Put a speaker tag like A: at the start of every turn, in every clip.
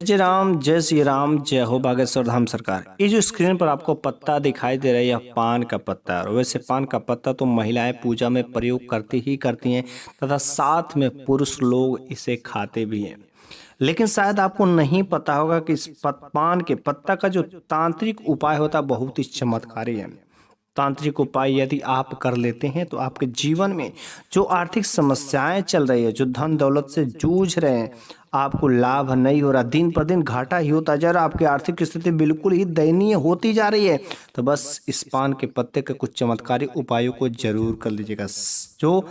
A: जय राम, जय श्री राम, जय हो बागेश्वर धाम सरकार। ये जो स्क्रीन पर आपको पत्ता दिखाई दे रहा है, यह पान का पत्ता है। और वैसे पान का पत्ता तो महिलाएं पूजा में प्रयोग करती ही करती हैं तथा साथ में पुरुष लोग इसे खाते भी हैं। लेकिन शायद आपको नहीं पता होगा कि इस पान के पत्ता का जो तांत्रिक उपाय होता है बहुत ही चमत्कारी है। तांत्रिक उपाय यदि आप कर लेते हैं तो आपके जीवन में जो आर्थिक समस्याएं चल रही है, जो धन दौलत से जूझ रहे हैं, आपको लाभ नहीं हो रहा, दिन पर दिन घाटा ही होता जा रहा, आपकी आर्थिक स्थिति बिल्कुल ही दयनीय होती जा रही है, तो बस इस पान के पत्ते के कुछ चमत्कारी उपायों को जरूर कर लीजिएगा जो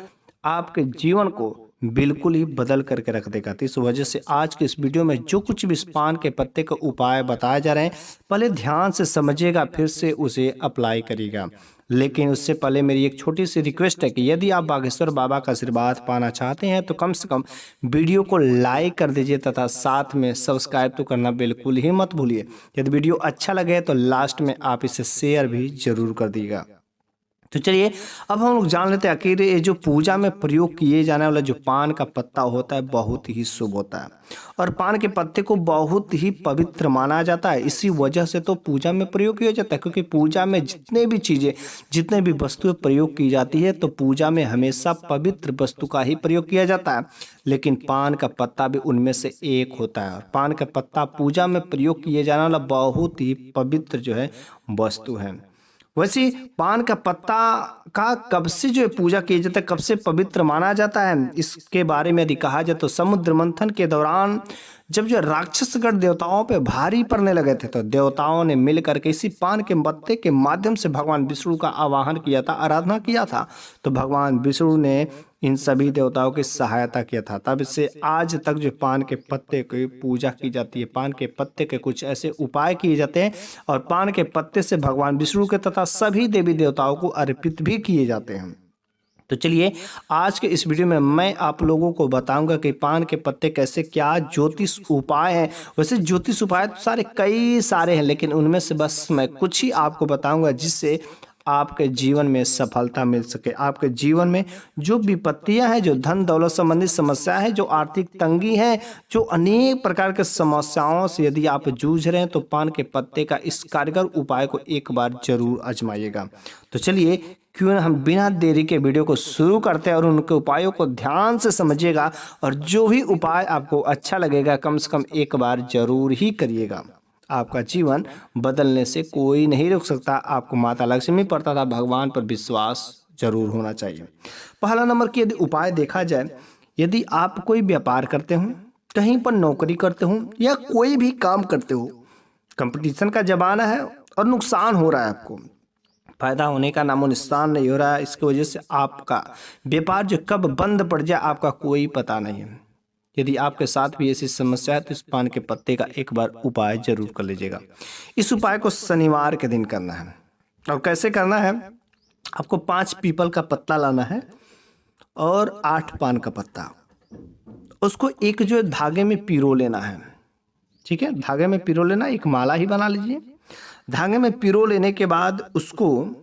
A: आपके जीवन को बिल्कुल ही बदल करके रख देगा। तो इस वजह से आज के इस वीडियो में जो कुछ भी इस पान के पत्ते का उपाय बताए जा रहे हैं, पहले ध्यान से समझिएगा, फिर से उसे अप्लाई करिएगा। लेकिन उससे पहले मेरी एक छोटी सी रिक्वेस्ट है कि यदि आप बागेश्वर बाबा का आशीर्वाद पाना चाहते हैं तो कम से कम वीडियो को लाइक कर दीजिए तथा साथ में सब्सक्राइब तो करना बिल्कुल ही मत भूलिए। यदि वीडियो अच्छा लगे तो लास्ट में आप इसे शेयर भी जरूर कर दीजिएगा। तो चलिए अब हम लोग जान लेते हैं आखिर ये जो पूजा में प्रयोग किए जाने वाला जो पान का पत्ता होता है बहुत ही शुभ होता है और पान के पत्ते को बहुत ही पवित्र माना जाता है। इसी वजह से तो पूजा में प्रयोग किया जाता है, क्योंकि पूजा में जितने भी चीज़ें, जितने भी वस्तुएं प्रयोग की जाती है तो पूजा में हमेशा पवित्र वस्तु का ही प्रयोग किया जाता है। लेकिन पान का पत्ता भी उनमें से एक होता है और पान का पत्ता पूजा में प्रयोग किए जाने वाला बहुत ही पवित्र जो है वस्तु है। वैसे पान का पत्ता का कब से जो है पूजा की जाता है, कब से पवित्र माना जाता है, इसके बारे में यदि कहा जाए तो समुद्र मंथन के दौरान जब जो राक्षसगण देवताओं पे भारी पड़ने लगे थे तो देवताओं ने मिलकर के इसी पान के पत्ते के माध्यम से भगवान विष्णु का आवाहन किया था, आराधना किया था। तो भगवान विष्णु ने इन सभी देवताओं की सहायता किया था, तब से आज तक जो पान के पत्ते की पूजा की जाती है। पान के पत्ते के कुछ ऐसे उपाय किए जाते हैं और पान के पत्ते से भगवान विष्णु के तथा सभी देवी देवताओं को अर्पित भी किए जाते हैं। तो चलिए आज के इस वीडियो में मैं आप लोगों को बताऊंगा कि पान के पत्ते कैसे, क्या ज्योतिष उपाय हैं। वैसे ज्योतिष उपाय तो कई सारे हैं, लेकिन उनमें से बस मैं कुछ ही आपको बताऊंगा जिससे आपके जीवन में सफलता मिल सके। आपके जीवन में जो विपत्तियां हैं, जो धन दौलत संबंधित समस्या है, जो आर्थिक तंगी है, जो अनेक प्रकार के समस्याओं से यदि आप जूझ रहे हैं तो पान के पत्ते का इस कारगर उपाय को एक बार जरूर आजमाइएगा। तो चलिए क्यों ना हम बिना देरी के वीडियो को शुरू करते हैं और उनके उपायों को ध्यान से समझिएगा और जो भी उपाय आपको अच्छा लगेगा कम से कम एक बार जरूर ही करिएगा। आपका जीवन बदलने से कोई नहीं रोक सकता। आपको माता लक्ष्मी पर तथा भगवान पर विश्वास जरूर होना चाहिए। पहला नंबर की यदि उपाय देखा जाए, यदि आप कोई व्यापार करते हो, कहीं पर नौकरी करते हो या कोई भी काम करते हो, कंपटीशन का जमाना है और नुकसान हो रहा है, आपको फायदा होने का नामो निशान नहीं हो रहा है, इसकी वजह से आपका व्यापार जो कब बंद पड़ जाए आपका कोई पता नहीं है। यदि आपके साथ भी ऐसी समस्या है तो इस पान के पत्ते का एक बार उपाय जरूर कर लीजिएगा। इस उपाय को शनिवार के दिन करना है। और कैसे करना है, आपको 5 पीपल का पत्ता लाना है और 8 पान का पत्ता, उसको एक जो धागे में पिरो लेना है। ठीक है, धागे में पिरो लेना, एक माला ही बना लीजिए। धागे में पिरो लेने के बाद उसको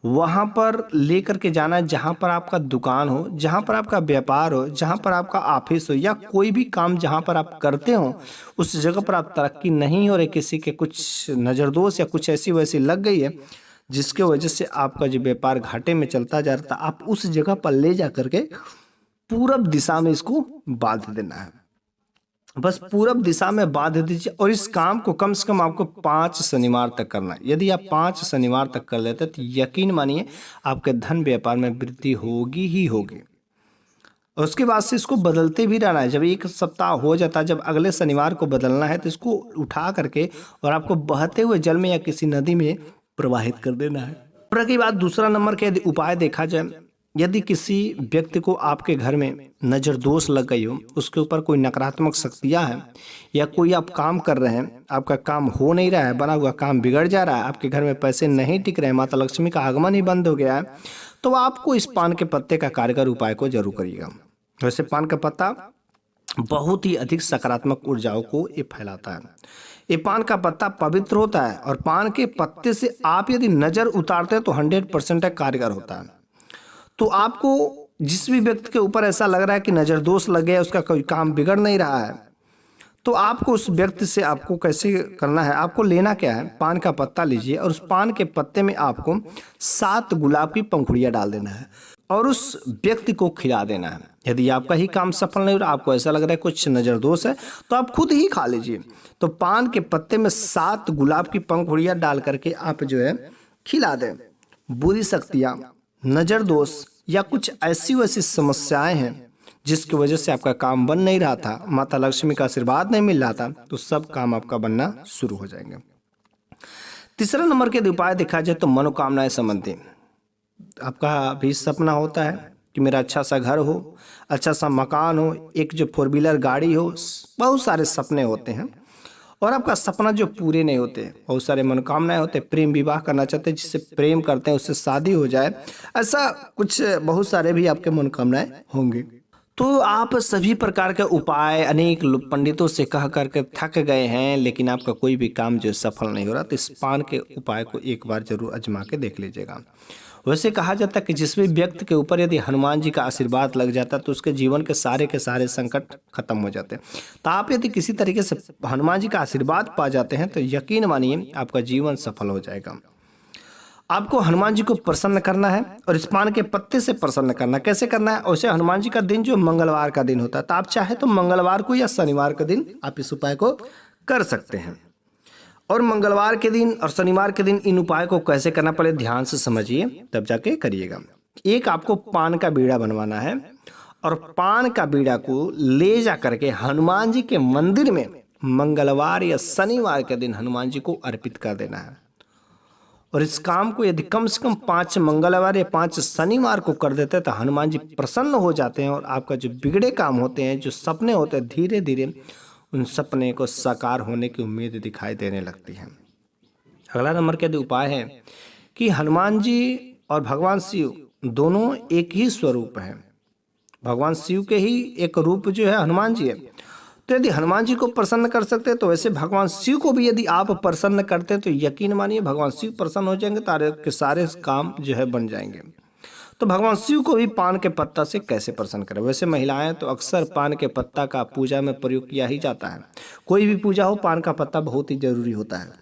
A: वहाँ पर लेकर के जाना है जहाँ पर आपका दुकान हो, जहाँ पर आपका व्यापार हो, जहाँ पर आपका ऑफिस हो या कोई भी काम जहाँ पर आप करते हो, उस जगह पर आप तरक्की नहीं हो रही, किसी के कुछ नज़रदोष या कुछ ऐसी वैसी लग गई है जिसके वजह से आपका जो व्यापार घाटे में चलता जा रहा था, आप उस जगह पर ले जा करके पूरब दिशा में इसको बांध देना है। बस पूरब दिशा में बांध दीजिए और इस काम को कम से कम आपको 5 शनिवार तक करना है। यदि आप 5 शनिवार तक कर लेते हैं तो यकीन मानिए आपके धन व्यापार में वृद्धि होगी ही होगी। और उसके बाद से इसको बदलते भी रहना है। जब एक सप्ताह हो जाता है, जब अगले शनिवार को बदलना है तो इसको उठा करके और आपको बहते हुए जल में या किसी नदी में प्रवाहित कर देना है। पर की बात दूसरा नंबर के यदि उपाय देखा जाए, यदि किसी व्यक्ति को आपके घर में नज़र दोष लग गई हो, उसके ऊपर कोई नकारात्मक शक्तियाँ हैं या कोई आप काम कर रहे हैं, आपका काम हो नहीं रहा है, बना हुआ काम बिगड़ जा रहा है, आपके घर में पैसे नहीं टिक रहे हैं, माता लक्ष्मी का आगमन ही बंद हो गया है, तो आपको इस पान के पत्ते का कारगर उपाय को जरूर करिएगा। वैसे पान का पत्ता बहुत ही अधिक सकारात्मक ऊर्जाओं को ये फैलाता है। ये पान का पत्ता पवित्र होता है और पान के पत्ते से आप यदि नज़र उतारते हैं तो 100% कारगर होता है। तो आपको जिस भी व्यक्ति के ऊपर ऐसा लग रहा है कि नज़र दोष लग गया, उसका कोई काम बिगड़ नहीं रहा है, तो आपको उस व्यक्ति से आपको कैसे करना है, आपको लेना क्या है, पान का पत्ता लीजिए और उस पान के पत्ते में आपको 7 गुलाब की पंखुड़ियाँ डाल देना है और उस व्यक्ति को खिला देना है। यदि आपका ही काम सफल नहीं हो रहा, आपको ऐसा लग रहा है कुछ नज़र दोष है, तो आप खुद ही खा लीजिए। तो पान के पत्ते में 7 गुलाब की पंखुड़ियाँ डाल करके आप जो है खिला दें। बुरी शक्तियाँ, नज़र दोष या कुछ ऐसी वैसी समस्याएं हैं जिसकी वजह से आपका काम बन नहीं रहा था, माता लक्ष्मी का आशीर्वाद नहीं मिल रहा था, तो सब काम आपका बनना शुरू हो जाएंगे। तीसरा नंबर के उपाय देखा जाए तो मनोकामनाएं संबंधी, आपका भी सपना होता है कि मेरा अच्छा सा घर हो, अच्छा सा मकान हो, एक जो 4 व्हीलर गाड़ी हो, बहुत सारे सपने होते हैं और आपका सपना जो पूरे नहीं होते, बहुत सारे मनोकामनाएं होते हैं। प्रेम विवाह करना चाहते हैं, जिससे प्रेम करते हैं उससे शादी हो जाए, ऐसा कुछ बहुत सारे भी आपके मनोकामनाएं होंगे। तो आप सभी प्रकार के उपाय अनेक पंडितों से कह करके थक गए हैं, लेकिन आपका कोई भी काम जो सफल नहीं हो रहा, तो इस पान के उपाय को एक बार जरूर आजमा के देख लीजिएगा। वैसे कहा जाता है कि जिस भी व्यक्ति के ऊपर यदि हनुमान जी का आशीर्वाद लग जाता है तो उसके जीवन के सारे संकट खत्म हो जाते हैं। तो आप यदि किसी तरीके से हनुमान जी का आशीर्वाद पा जाते हैं तो यकीन मानिए आपका जीवन सफल हो जाएगा। आपको हनुमान जी को प्रसन्न करना है और इस पान के पत्ते से प्रसन्न करना। कैसे करना है? वैसे हनुमान जी का दिन जो मंगलवार का दिन होता है, तो आप चाहे तो मंगलवार को या शनिवार के दिन आप इस उपाय को कर सकते हैं। और मंगलवार के दिन और शनिवार के दिन इन उपाय को कैसे करना, पहले ध्यान से समझिए तब जाके करिएगा। एक, आपको पान का बीड़ा बनवाना है और पान का बीड़ा को ले जा करके हनुमान जी के मंदिर में मंगलवार या शनिवार के दिन हनुमान जी को अर्पित कर देना है। और इस काम को यदि कम से कम 5 मंगलवार या 5 शनिवार को कर देते हैं तो हनुमान जी प्रसन्न हो जाते हैं और आपका जो बिगड़े काम होते हैं, जो सपने होते हैं, धीरे धीरे उन सपने को साकार होने की उम्मीद दिखाई देने लगती है। अगला नंबर के उपाय है कि हनुमान जी और भगवान शिव दोनों एक ही स्वरूप हैं। भगवान शिव के ही एक रूप जो है हनुमान जी है। तो यदि हनुमान जी को प्रसन्न कर सकते हैं तो वैसे भगवान शिव को भी यदि आप प्रसन्न करते हैं तो यकीन मानिए भगवान शिव प्रसन्न हो जाएंगे, तारे के सारे काम जो है बन जाएंगे। तो भगवान शिव को भी पान के पत्ता से कैसे प्रसन्न करें? वैसे महिलाएं तो अक्सर पान के पत्ता का पूजा में प्रयोग किया ही जाता है। कोई भी पूजा हो, पान का पत्ता बहुत ही जरूरी होता है।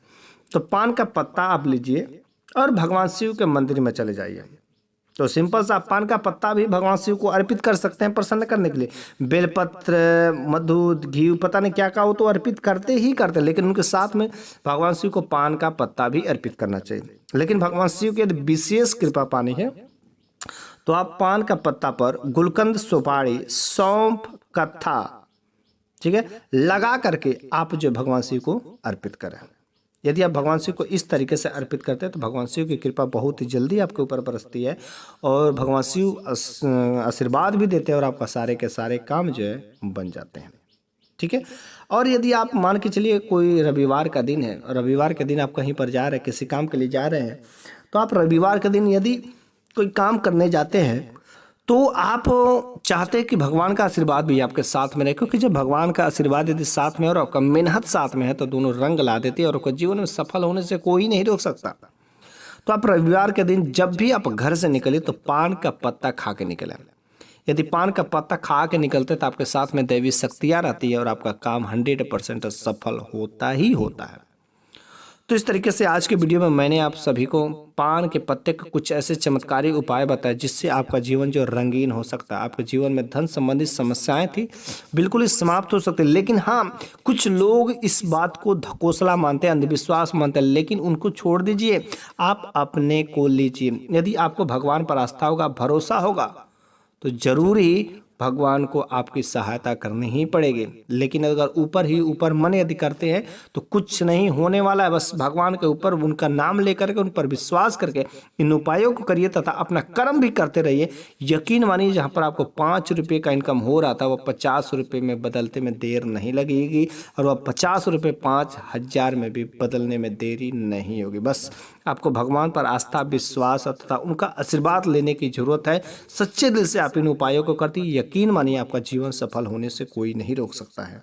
A: तो पान का पत्ता आप लीजिए और भगवान शिव के मंदिर में चले जाइए। तो सिंपल सा पान का पत्ता भी भगवान शिव को अर्पित कर सकते हैं प्रसन्न करने के लिए। बेलपत्र, मधु, घी, पता नहीं क्या का हो तो अर्पित करते ही करते हैं, लेकिन उनके साथ में भगवान शिव को पान का पत्ता भी अर्पित करना चाहिए। लेकिन भगवान शिव की यदि विशेष कृपा पानी है तो आप पान का पत्ता पर गुलकंद, सुपारी, सौंफ, कत्था, ठीक है, लगा करके आप जो भगवान शिव को अर्पित करें। यदि आप भगवान शिव को इस तरीके से अर्पित करते हैं तो भगवान शिव की कृपा बहुत ही जल्दी आपके ऊपर बरसती है और भगवान शिव आशीर्वाद भी देते हैं और आपका सारे के सारे काम जो है बन जाते हैं। ठीक है। और यदि आप मान के चलिए कोई रविवार का दिन है और रविवार के दिन आप कहीं पर जा रहे हैं, किसी काम के लिए जा रहे हैं, तो आप रविवार के दिन यदि कोई काम करने जाते हैं तो आप चाहते हैं कि भगवान का आशीर्वाद भी आपके साथ में रहे, क्योंकि जब भगवान का आशीर्वाद यदि साथ में और आपका मेहनत साथ में है तो दोनों रंग ला देती है और आपको जीवन में सफल होने से कोई नहीं रोक सकता। तो आप रविवार के दिन जब भी आप घर से निकले तो पान का पत्ता खा के निकलें। यदि पान का पत्ता खा के निकलते तो आपके साथ में दैवी शक्तियाँ रहती है और आपका काम 100% सफल होता ही होता है। तो इस तरीके से आज के वीडियो में मैंने आप सभी को पान के पत्ते के कुछ ऐसे चमत्कारी उपाय बताए जिससे आपका जीवन जो रंगीन हो सकता है। आपके जीवन में धन संबंधित समस्याएं थी बिल्कुल ही समाप्त हो सकती है। लेकिन हाँ, कुछ लोग इस बात को ढकोसला मानते हैं, अंधविश्वास मानते हैं, लेकिन उनको छोड़ दीजिए, आप अपने को लीजिए। यदि आपको भगवान पर आस्था होगा, भरोसा होगा, तो जरूर ही भगवान को आपकी सहायता करनी ही पड़ेगी। लेकिन अगर ऊपर ही ऊपर मन यदि करते हैं तो कुछ नहीं होने वाला है। बस भगवान के ऊपर उनका नाम लेकर के, उन पर विश्वास करके इन उपायों को करिए तथा अपना कर्म भी करते रहिए। यकीन मानिए जहाँ पर आपको 5 रुपये का इनकम हो रहा था वो 50 रुपये में बदलते में देर नहीं लगेगी और वह 50 रुपये 5000 में भी बदलने में देरी नहीं होगी। बस आपको भगवान पर आस्था, विश्वास तथा उनका आशीर्वाद लेने की जरूरत है। सच्चे दिल से आप इन उपायों को करती, यकीन मानिए आपका जीवन सफल होने से कोई नहीं रोक सकता है।